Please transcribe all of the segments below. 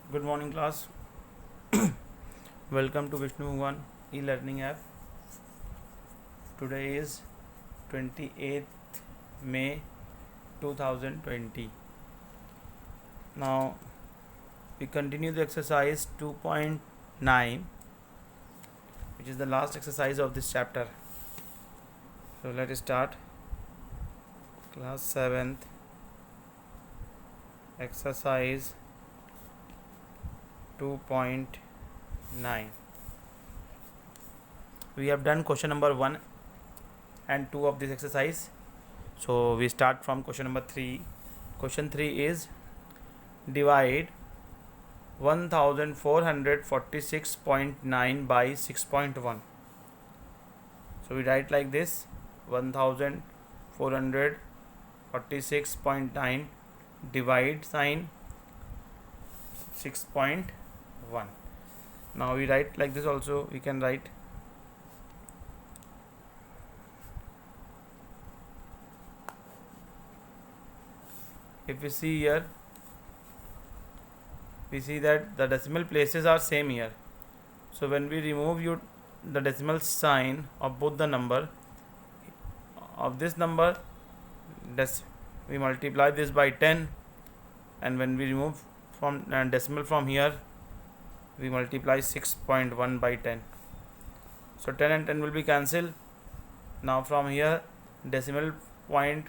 Good morning, class. Welcome to Vishnu Bhagwan e-learning app. Today is 28th May 2020. Now we continue the exercise 2.9, which is the last exercise of this chapter. So let us start. Class 7th exercise 2.9. We have done question number 1 and 2 of this exercise. So we start from question number 3. Question 3 is divide 1446.9 by 6.1. So we write like this: 1446.9 divide sign 6.1. Now we write like this also. We can write if we see here, we see that the decimal places are same here. So when we remove the decimal sign of both the number of this number, we multiply this by 10, and when we remove from decimal from here, we multiply 6.1 by 10. So 10 and 10 will be cancelled. Now from here, decimal point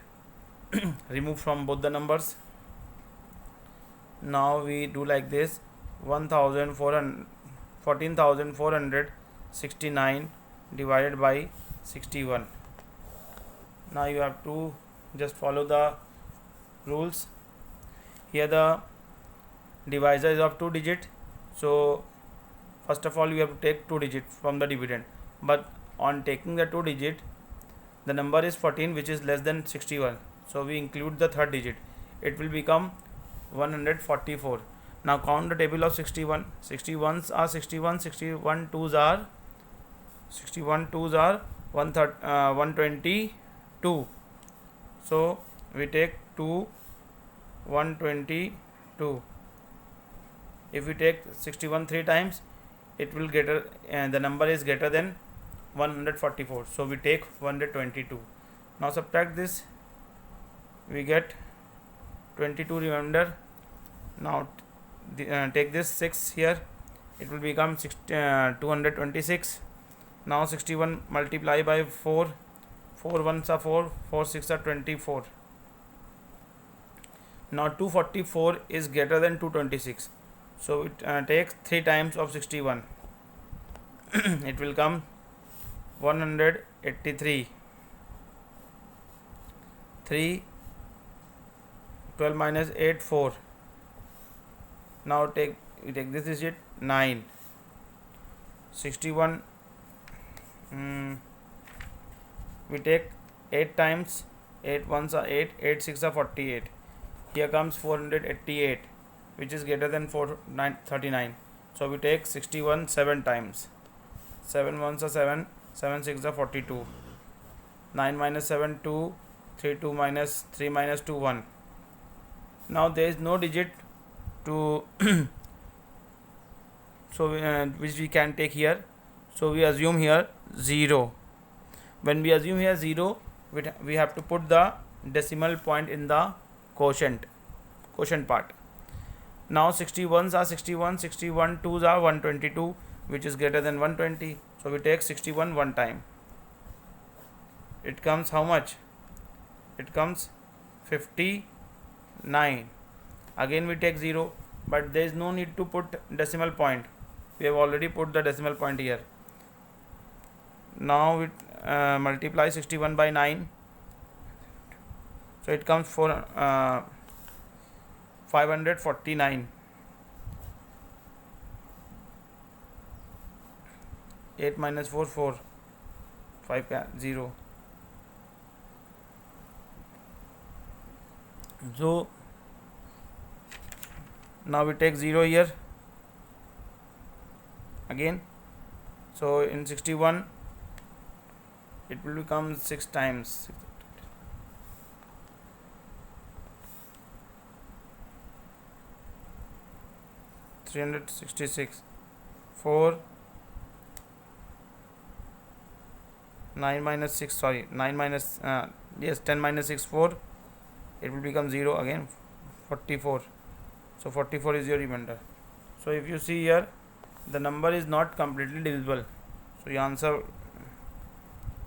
remove from both the numbers. Now we do like this: 14,469 divided by 61. Now you have to just follow the rules. Here the divisor is of 2 digit, so first of all you have to take 2 digit from the dividend, but on taking the 2 digit, the number is 14, which is less than 61, so we include the third digit. It will become 144. Now count the table of 61. 61s are 61, 61 twos are 122. So we take 2 122. If we take 61 3 times, it will get the number is greater than 144, so we take 122. Now subtract this, we get 22 remainder. Now take this 6 here, it will become 226. Now 61 multiply by 4. 4 ones are 4, 4 6 are 24. Now 244 is greater than 226, so it takes 3 times of 61. It will come 183. 3 12 minus 8 4. Now we take this digit 9. 61 we take 8 times. 8 ones are 8, 8 6 are 48. Here comes 488, which is greater than 39. So we take 61 7 times. 7 ones are 7, 7 6 are 42. 9 minus 7 2, 3 2 minus 3 minus 2 1. Now there is no digit to so which we can take here, so we assume here 0. When we assume here 0, we have to put the decimal point in the quotient part. Now 61s are 61, 61 twos are 122, which is greater than 120, so we take 61 one time. It comes how much? It comes 59. Again we take 0, but there is no need to put decimal point. We have already put the decimal point here. Now we multiply 61 by 9, so it comes 549. 8 minus 4 4, 5 0. So now we take 0 here again, so in 61 it will become 6 times. 366 4 9 minus 6, sorry, 9 minus yes, 10 minus 6 4, it will become 0 again, 44. So 44 is your remainder. So if you see here, the number is not completely divisible, so your answer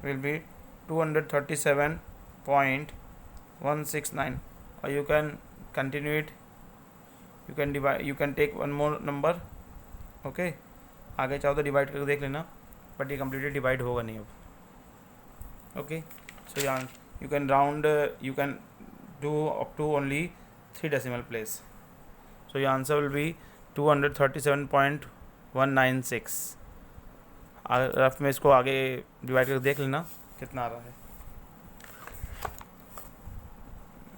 will be 237.169. or you can continue it, you can divide, you can take one more number. Okay आगे चाहो तो divide करके देख लेना, but ये completely divide होगा नहीं अब. Okay so you can round, you can do up to only 3 decimal place. So your answer will be 237.196. Rough में इसको आगे डिवाइड करके देख लेना कितना आ रहा है.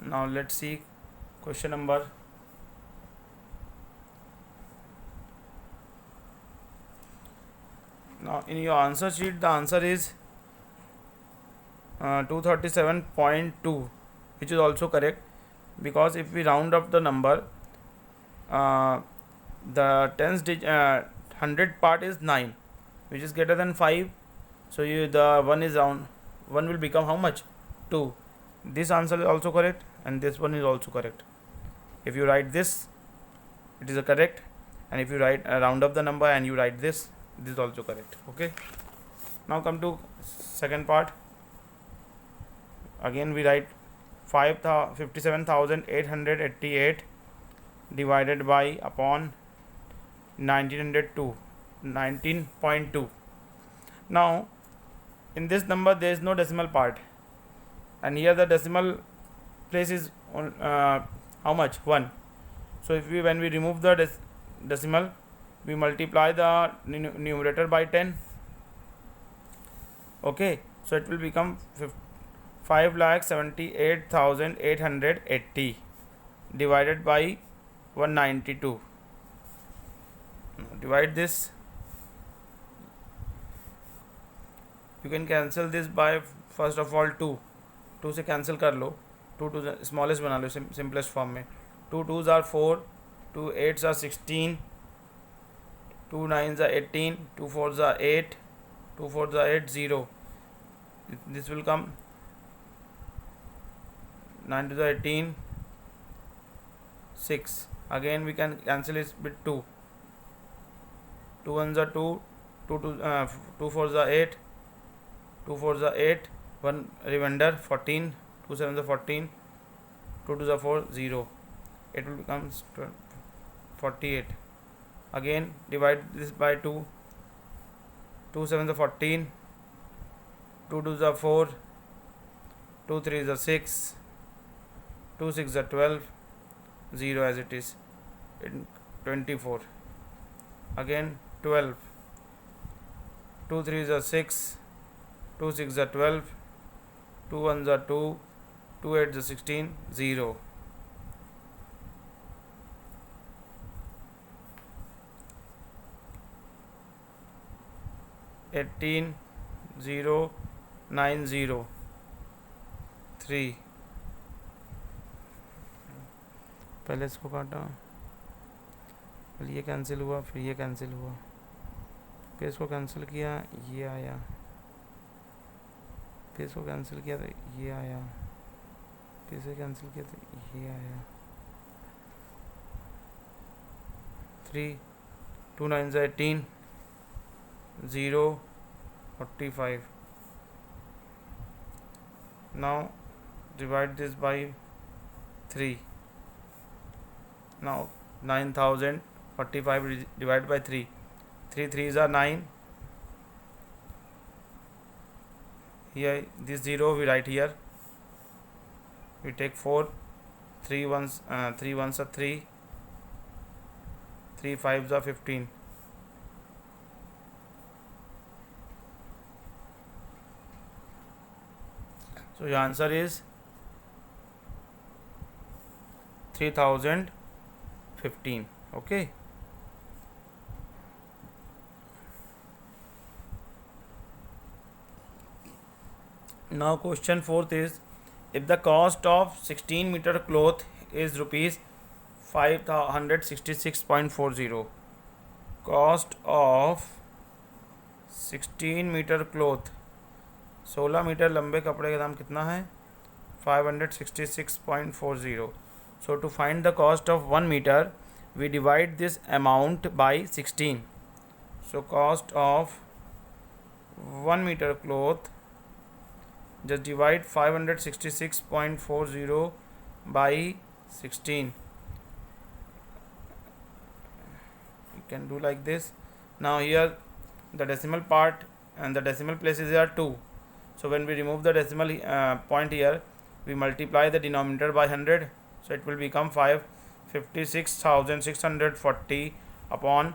Now let's see question number now in your answer sheet the answer is 237.2, which is also correct, because if we round up the number, the tens hundred part is 9, which is greater than 5, so the 1 is round, 1 will become how much, 2. This answer is also correct and this one is also correct. If you write this, it is a correct, and if you write round up the number and you write this is also correct. Okay, now come to second part. Again we write 57,888 divided by upon 19.2. Now in this number there is no decimal part, and here the decimal place is on how much, 1. So if when we remove the decimal, we multiply the numerator by 10. Okay, so it will become 5,78,880 divided by 192. Divide this. You can cancel this by first of all 2 से cancel कर लो, 2 to the smallest बना लो simplest form में. 2 2s are 4, 2 8s are 16, 2 9s are 18, 2 4s are 8, 2 4s are 8, 0. This will come 9 2s are 18, 6. Again we can cancel it with 2. 2 1s are 2, 2 4s are 8, 2 4s are 8, 1 remainder 14, 2 7s are 14, 2 2s are 4, 0. It will become 48. Again divide this by 2. 2 7s are 14, 2 2s are 4, 2 3s are 6, 2 6s are 12, 0 as it is. 24. Again 12, 2 3s are 6, 2 6s are 12, 2 1s are 2, 2 8s are 16, 0. 18, 0, 9 0, 3. पहले इसको काटा, पहले ये cancel हुआ, फिर ये cancel हुआ, फिर इसको कैंसिल किया, ये आया, फिर इसको कैंसिल किया तो ये आया, फिर इसे कैंसिल किया तो ये आया. 3 2 9 18, 0 45. Now divide this by 3. Now 9,045 divided by 3. 3 3s are 9. Here this 0 we write here. We take 4. 3 ones are 3. 3 5s are 15. So your answer is 3015. Okay. Now question 4th is, if the cost of 16 meter cloth is rupees 566.40. Cost of 16 metre cloth, 16 metre लंबे कपड़े का दाम कितना है? 566.40. So to find the cost of 1 meter, we divide this amount by 16. So cost of 1 meter cloth, just divide 566.40 by 16. You can do like this. Now here the decimal part and the decimal places are 2. So when we remove the decimal point here, we multiply the denominator by 100. So it will become 556,640 upon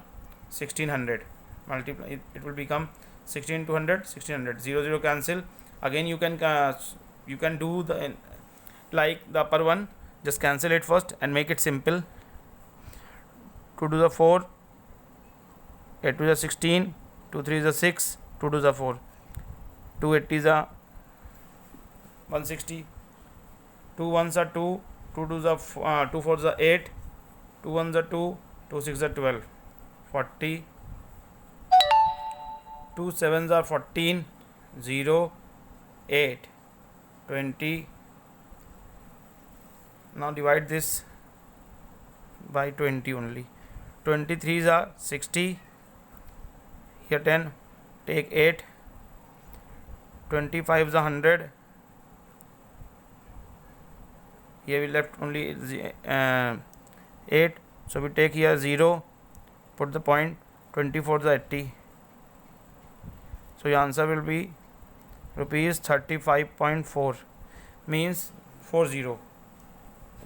1600. Multiply it will become 16 to 100, 1600. 0 0 cancel. Again you can do the like the upper one. Just cancel it first and make it simple. 2 to the 4, 8 to the 16, 2 3 is the 6, 2 to the 4, 2 8 is the 160, 2 ones are 2, 2 to the 2 4 is the 8, 2 ones are 2, 2 6 are 12, 40, 2 sevens are 14, 0 8 20. Now divide this by 20 only. 23s are 60, here 10, take 8, 25 is 100, here we left only 8, so we take here 0, put the point. 24 is 80, so your answer will be rupees 35.4, means 40,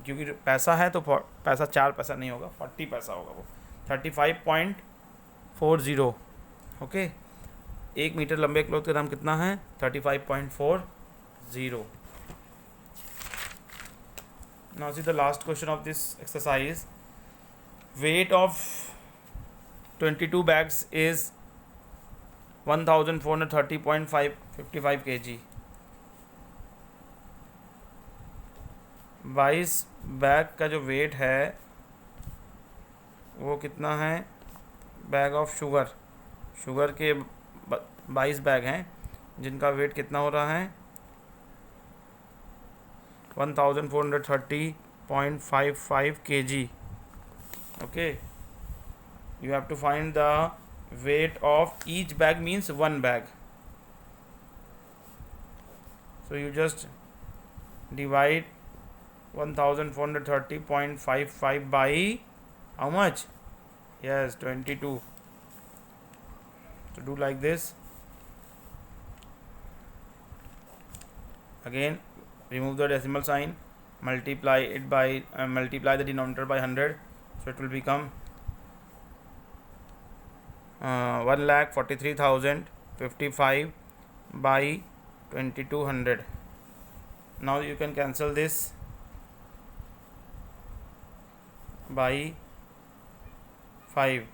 क्योंकि पैसा है तो पैसा 4 पैसा नहीं होगा, 40 पैसा होगा, वो 35.40. ओके, 1 मीटर लंबे क्लॉथ का दाम कितना है? 35.40. Now see the last question of this exercise. Weight of 22 bags is 1430.55 kg. 22 bag का जो वेट है वो कितना है? बैग ऑफ शुगर के 22 बैग हैं जिनका वेट कितना हो रहा है? 1430.55 kg. Okay, you have to find the weight of each bag, means one bag. So you just divide 1430.55 by how much? Yes, 22. So do like this. Again remove the decimal sign, multiply it by multiply the denominator by 100, so it will become 1,43,055 by 2200. Now you can cancel this by 5.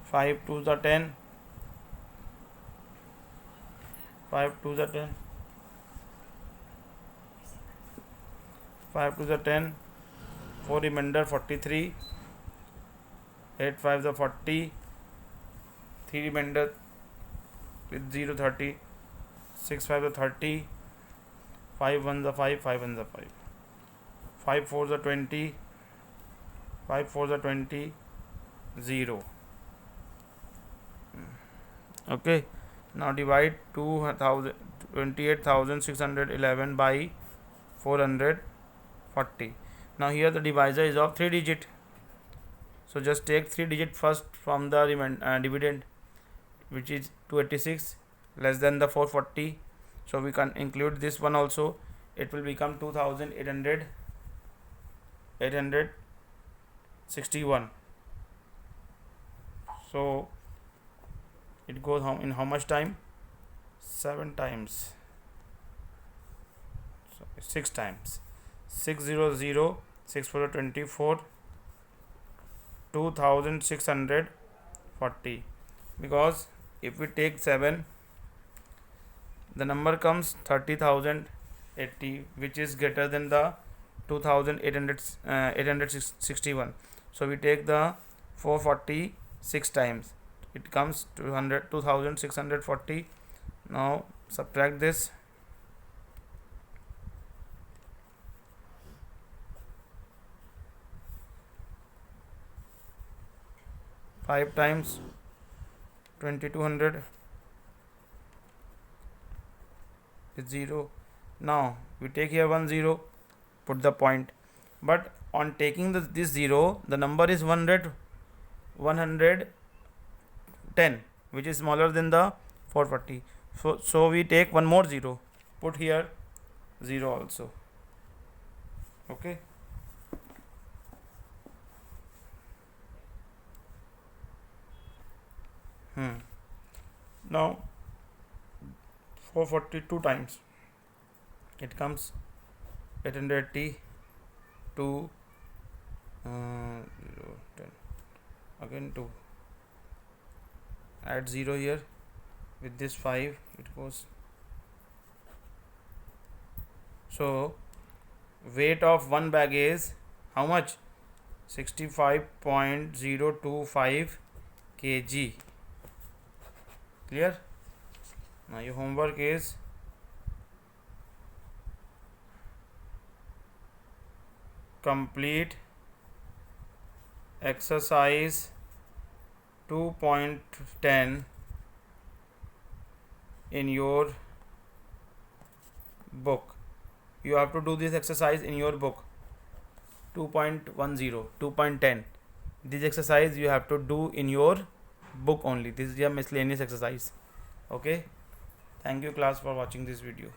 5 2 the 10, 5 2 the 10, 5 2 the 10, 4 remainder 43, 8 5 the 40, 3 remainder with 0 30, 6 5 the 30, 5 1 the 5, 5 1 the 5, 5 4 the 20, 5 4 the 20, 0. Okay, now divide 28,611 by 440. Now here the divisor is of 3 digit, so just take 3 digit first from the dividend, which is 286 less than the 440, so we can include this one also. It will become 2,861. So it goes in how much time? 7 times. So 6 times. 600, 6 4 24, 2,640. Because if we take 7, the number comes 30,000 80, which is greater than the 861. So we take the 446 times, it comes 2640. Now subtract this. Five times 2200 is 0. Now we take here 10, put the point, but on taking this 0, the number is 110, which is smaller than the 440. So we take one more 0, put here 0 also. Okay. Now 442 times, it comes 880 to 0, 10, again 2, add 0 here, with this 5 it goes. So weight of one bag is how much? 65.025 kg. Clear? Now your homework is complete exercise 2.10 in your book. You have to do this exercise in your book. 2.10, 2.10. This exercise you have to do in your book only. This is your miscellaneous exercise. Okay. Thank you class for watching this video.